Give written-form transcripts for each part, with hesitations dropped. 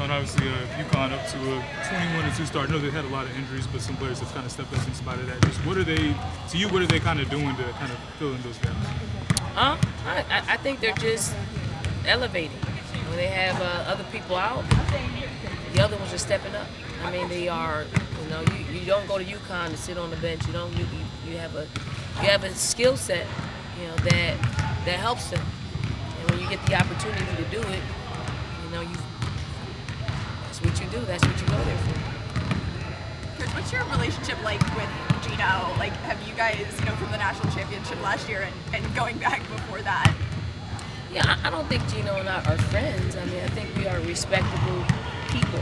UConn. Obviously, UConn up to a 21-2 start. I know they had a lot of injuries, but some players have kind of stepped up in spite of that. Just what are they kind of doing to kind of fill in those gaps? I think they're just elevating. When they have other people out, the other ones are stepping up. I mean, they are. You don't go to UConn to sit on the bench. You don't. You have a skill set, that helps them. And when you get the opportunity to do it, that's what you do. That's what you go there for. Coach, what's your relationship like with Gino? Like, have you guys, from the national championship last year and going back before that? Yeah, I don't think Gino and I are friends. I mean, I think we are respectable people.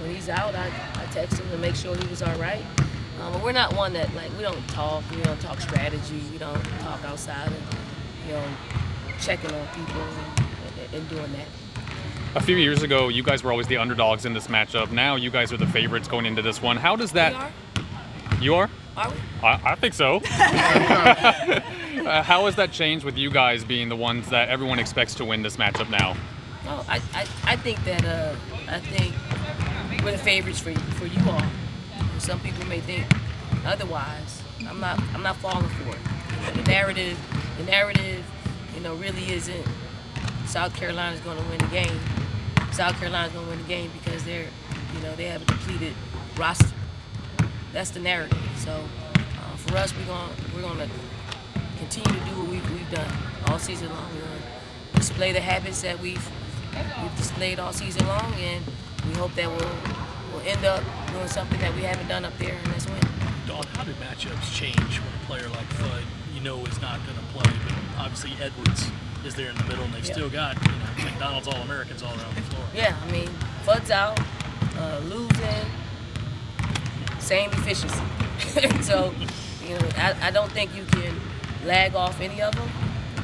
When he's out, I text him to make sure he was all right. But we're not one that, we don't talk. We don't talk strategy. We don't talk outside and, checking on people and doing that. A few years ago, you guys were always the underdogs in this matchup. Now you guys are the favorites going into this one. How does that... We are? You are? Are we? I think so. How has that changed with you guys being the ones that everyone expects to win this matchup now? No, I think that we're the favorites for you all. Some people may think otherwise. I'm not falling for it. The narrative, really isn't South Carolina's going to win the game. South Carolina's going to win the game because they have a depleted roster. That's the narrative. So for us, we're going to continue to do what we've done all season long. We're going to display the habits that we've displayed all season long, and we hope that we'll end up doing something that we haven't done up there, and that's win. Dawn, how do matchups change when a player like Fudd, is not going to play, but obviously Edwards is there in the middle, and they've still got McDonald's All-Americans all around the floor. Yeah, I mean, Fudd's out, losing, same efficiency. So, I don't think you can lag off any of them.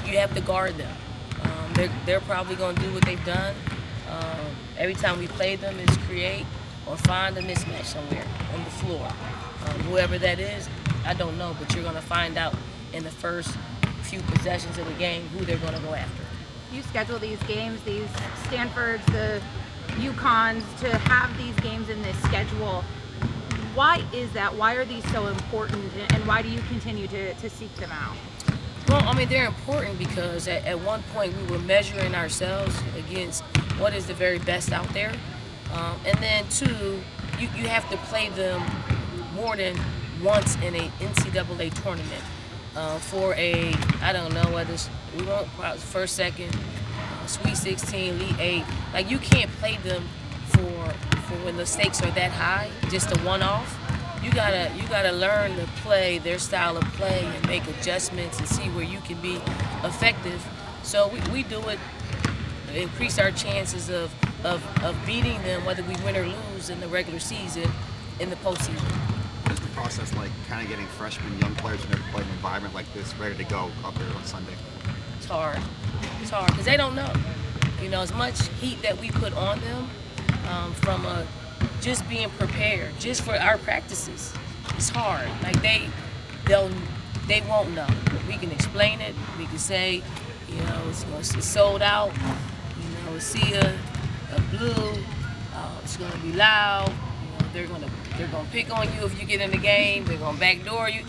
You have to guard them. They're probably going to do what they've done. Every time we play them is create or find a mismatch somewhere on the floor. Whoever that is, I don't know, but you're going to find out in the first few possessions of the game who they're going to go after. You schedule these games, these Stanfords, the UConns, to have these games in this schedule. Why is that? Why are these so important, and why do you continue to seek them out? Well, I mean, they're important because at one point we were measuring ourselves against what is the very best out there. And then two, you have to play them more than once in an NCAA tournament for I don't know whether we won't first, second, Sweet 16, Elite 8. Like, you can't play them for when the stakes are that high, just a one-off. You gotta learn to play their style of play and make adjustments and see where you can be effective. So we do it to increase our chances of beating them, whether we win or lose in the regular season, in the postseason. What's the process like, kind of getting freshmen, young players who never played in an environment like this, ready to go up there on Sunday? It's hard because they don't know. As much heat that we put on them from just being prepared, just for our practices. It's hard. Like, they won't know. We can explain it. We can say, it's sold out. See a blue. It's gonna be loud. They're gonna pick on you if you get in the game. They're gonna backdoor you.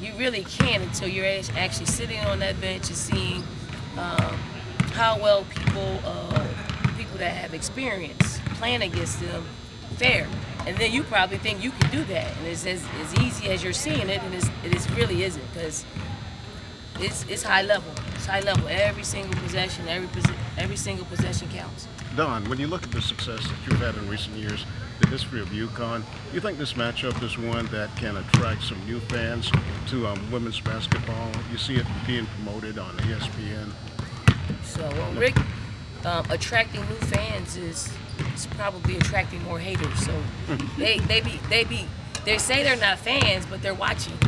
You really can't until you're actually sitting on that bench and seeing how well people that have experience playing against them fare. And then you probably think you can do that, and it's as easy as you're seeing it, and it really isn't, because it's high level. It's high level. Every single possession, every single possession counts. Dawn, when you look at the success that you've had in recent years, the history of UConn, you think this matchup is one that can attract some new fans to women's basketball? You see it being promoted on ESPN. So, Rick, attracting new fans is probably attracting more haters. So they say they're not fans, but they're watching.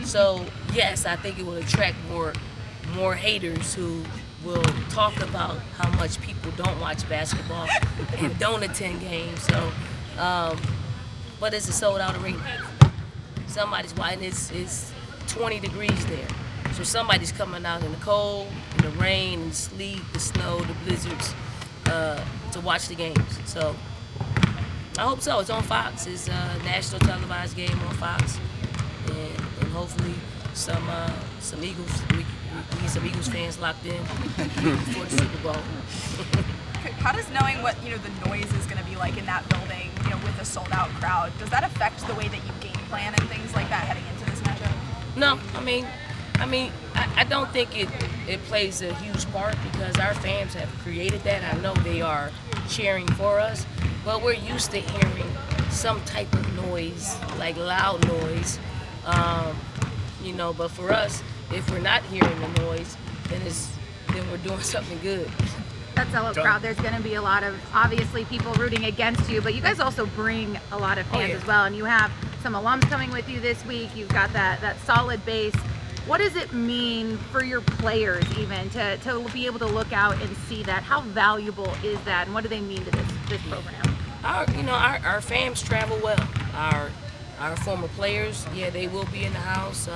So yes, I think it will attract more haters who will talk about how much people don't watch basketball and don't attend games. So, but it's a sold out arena. Somebody's watching. It's 20 degrees there. So somebody's coming out in the cold, in the rain, and sleet, the snow, the blizzards, to watch the games. So I hope so. It's on Fox. It's a national televised game on Fox, and hopefully some Eagles. We get some Eagles fans locked in before the Super Bowl. How does knowing what the noise is going to be like in that building, with a sold out crowd, does that affect the way that you game plan and things like that heading into this matchup? No, I don't think it plays a huge part because our fans have created that. I know they are cheering for us, but we're used to hearing some type of noise, like loud noise. But for us, if we're not hearing the noise, then we're doing something good. That sellout crowd, there's going to be a lot of, obviously, people rooting against you, but you guys also bring a lot of fans as well, and you have some alums coming with you this week. You've got that solid base. What does it mean for your players even to be able to look out and see that? How valuable is that, and what do they mean to this program? Our fans travel well. Our former players, they will be in the house.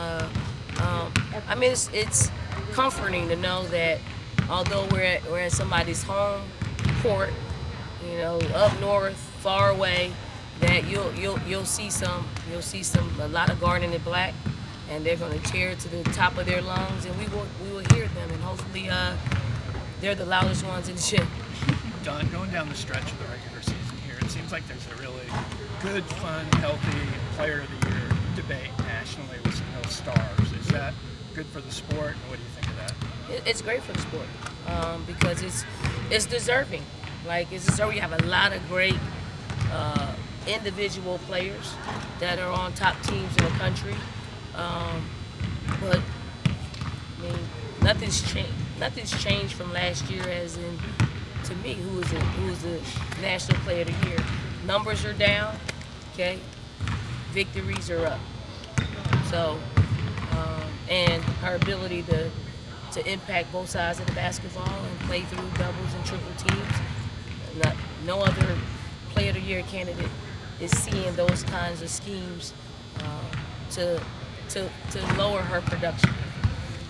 It's comforting to know that although we're at somebody's home court, up north, far away, that you'll see a lot of Garden in Black, and they're going to cheer to the top of their lungs, and we will hear them, and hopefully they're the loudest ones in the gym. Dawn, going down the stretch of the regular season here, it seems like there's a really good, fun, healthy Player of the Year debate nationally with some real stars. Is that good for the sport, and what do you think of that? It's great for the sport because it's deserving. You have a lot of great individual players that are on top teams in the country, but nothing's changed. Nothing's changed from last year, as in, to me, who is the National Player of the Year. Numbers are down, okay? Victories are up. So, and her ability to impact both sides of the basketball and play through doubles and triple teams. No other Player of the Year candidate is seeing those kinds of schemes to lower her production.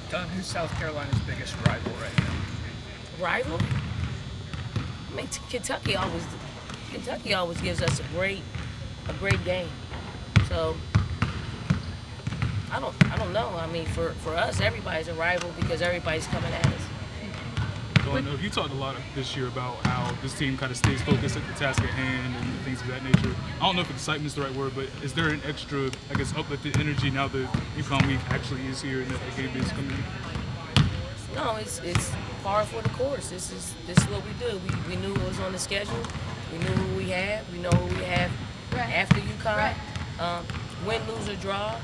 Dawn, who's South Carolina's biggest rival right now? Rival? Kentucky always gives us a great game. So I don't know. For us, everybody's a rival because everybody's coming at us. Dawn, you talked a lot this year about how this team kind of stays focused at the task at hand and things of that nature. I don't know if excitement's the right word, but is there an extra, uplifted energy now that UConn week actually is here and that the game is coming in? No, it's par for the course. This is what we do. We knew it was on the schedule. We knew who we have. We know who we have after UConn. Win, lose, or draw,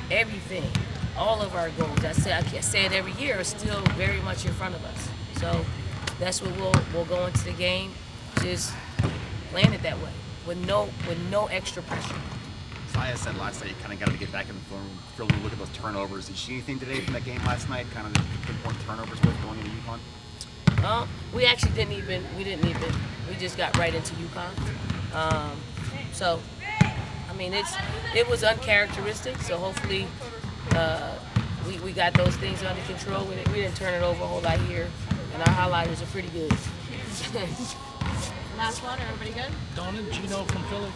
everything, all of our goals. I say it every year, are still very much in front of us. So that's what we'll go into the game, just playing it that way, with no extra pressure. Saya said last night you kind of got to get back in the film and look at those turnovers. Did you see anything today from that game last night? Kind of the important turnovers both going into UConn? We actually didn't even. We just got right into UConn. It was uncharacteristic. So hopefully, we got those things under control. We didn't turn it over a whole lot here, and our highlighters are pretty good. Last one, everybody good? Dawn and Gino from Philly.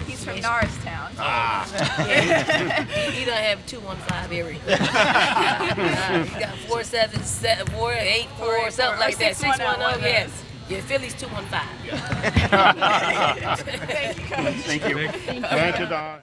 He's from Norristown. He don't have 215 area. He got 477, 484, something like that. 610, yes. Yeah, Philly's 215. Thank you, Coach. Thank you. Thank you, Dawn.